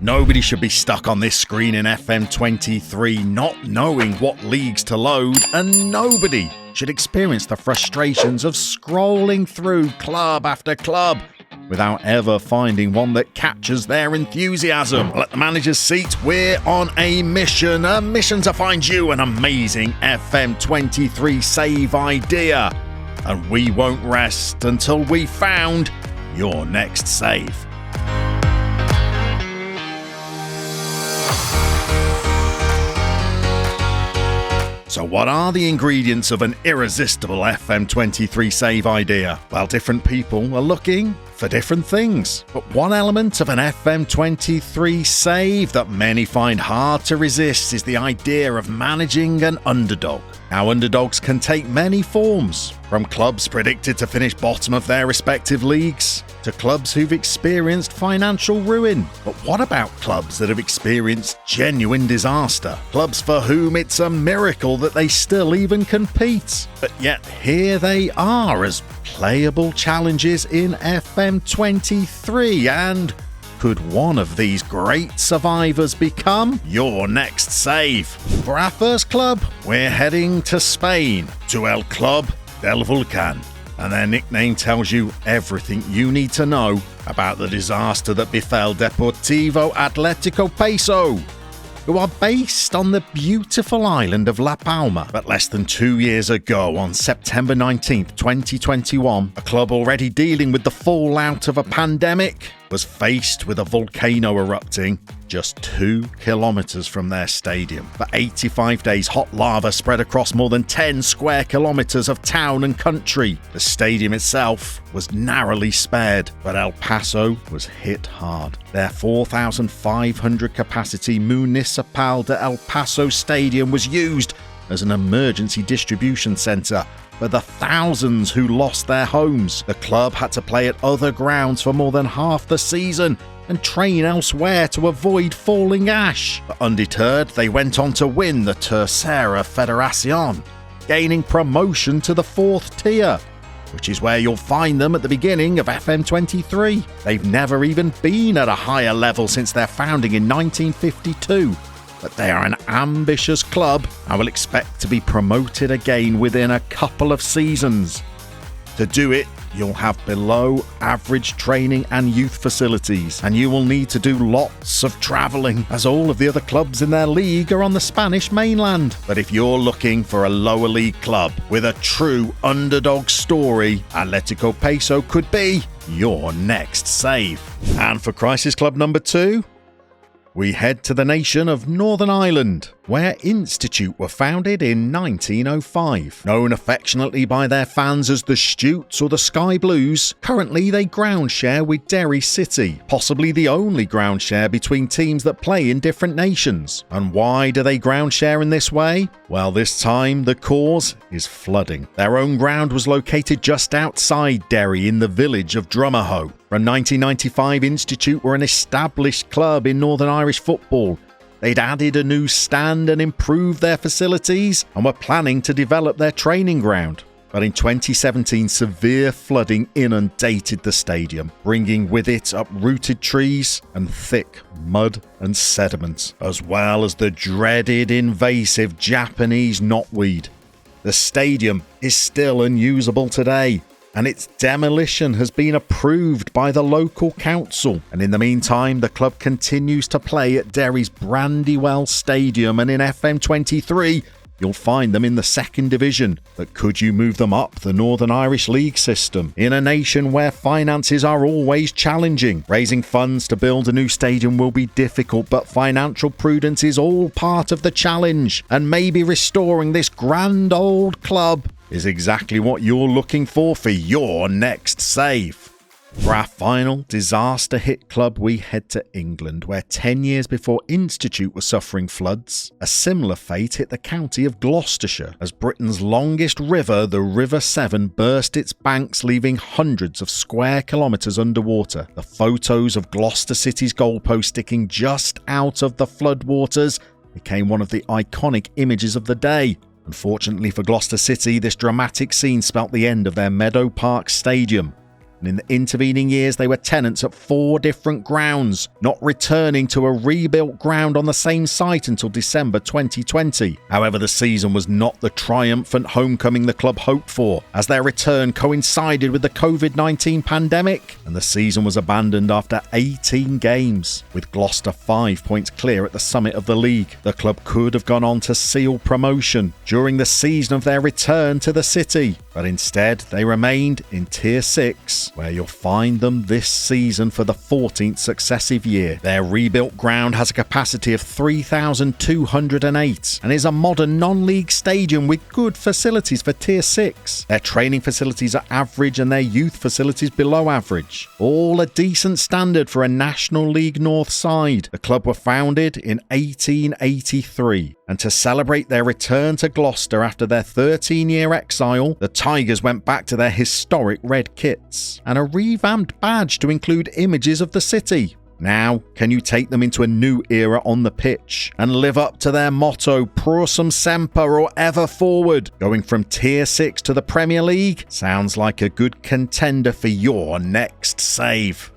Nobody should be stuck on this screen in FM23 not knowing what leagues to load, and nobody should experience the frustrations of scrolling through club after club without ever finding one that captures their enthusiasm. Well, at the manager's seat, we're on a mission to find you an amazing FM23 Save Idea. And we won't rest until we've found your next save. So what are the ingredients of an irresistible FM23 Save Idea? Well, different people are looking for different things. But one element of an FM23 save that many find hard to resist is the idea of managing an underdog. Now, underdogs can take many forms, from clubs predicted to finish bottom of their respective leagues, to clubs who've experienced financial ruin. But what about clubs that have experienced genuine disaster? Clubs for whom it's a miracle that they still even compete. But yet here they are as playable challenges in FM23, and could one of these great survivors become your next save? For our first club, we're heading to Spain, to El Club del Volcán. And their nickname tells you everything you need to know about the disaster that befell Deportivo Atletico Paso, who are based on the beautiful island of La Palma. But less than 2 years ago, on September 19th, 2021, a club already dealing with the fallout of a pandemic was faced with a volcano erupting just 2 kilometres from their stadium. For 85 days, hot lava spread across more than 10 square kilometres of town and country. The stadium itself was narrowly spared, but El Paso was hit hard. Their 4,500 capacity Municipal de El Paso Stadium was used as an emergency distribution centre for the thousands who lost their homes. The club had to play at other grounds for more than half the season and train elsewhere to avoid falling ash. But undeterred, they went on to win the Tercera Federación, gaining promotion to the 4th tier, which is where you'll find them at the beginning of FM23. They've never even been at a higher level since their founding in 1952. But they are an ambitious club and will expect to be promoted again within a couple of seasons. To do it, you'll have below average training and youth facilities, and you will need to do lots of travelling, as all of the other clubs in their league are on the Spanish mainland. But if you're looking for a lower league club with a true underdog story, Atletico Paso could be your next save. And for Crisis Club number 2, we head to the nation of Northern Ireland, where Institute were founded in 1905. Known affectionately by their fans as the Stutes or the Sky Blues, currently they ground share with Derry City, possibly the only ground share between teams that play in different nations. And why do they ground share in this way? Well, this time the cause is flooding. Their own ground was located just outside Derry in the village of Drummerhoe. From 1995, Institute were an established club in Northern Irish football. They'd added a new stand and improved their facilities and were planning to develop their training ground. But in 2017, severe flooding inundated the stadium, bringing with it uprooted trees and thick mud and sediment, as well as the dreaded invasive Japanese knotweed. The stadium is still unusable today, and its demolition has been approved by the local council. And in the meantime, the club continues to play at Derry's Brandywell Stadium, and in FM23, you'll find them in the 2nd division. But could you move them up the Northern Irish League system? In a nation where finances are always challenging, raising funds to build a new stadium will be difficult, but financial prudence is all part of the challenge, and maybe restoring this grand old club is exactly what you're looking for your next save. For our final disaster-hit club, we head to England, where 10 years before Institute was suffering floods, a similar fate hit the county of Gloucestershire, as Britain's longest river, the River Severn, burst its banks, leaving hundreds of square kilometres underwater. The photos of Gloucester City's goalpost sticking just out of the floodwaters became one of the iconic images of the day. Unfortunately for Gloucester City, this dramatic scene spelt the end of their Meadow Park Stadium. and in the intervening years they were tenants at 4 different grounds, not returning to a rebuilt ground on the same site until December 2020. However, the season was not the triumphant homecoming the club hoped for, as their return coincided with the COVID-19 pandemic, and the season was abandoned after 18 games. With Gloucester 5 points clear at the summit of the league, the club could have gone on to seal promotion during the season of their return to the city, but instead they remained in Tier 6, where you'll find them this season for the 14th successive year. Their rebuilt ground has a capacity of 3,208 and is a modern non-league stadium with good facilities for Tier 6. Their training facilities are average and their youth facilities below average, all a decent standard for a National League North side. The club were founded in 1883, and to celebrate their return to Gloucester after their 13-year exile, the Tigers went back to their historic red kits and a revamped badge to include images of the city. Now, can you take them into a new era on the pitch and live up to their motto, Prorsum Semper, or ever forward? Going from Tier 6 to the Premier League sounds like a good contender for your next save.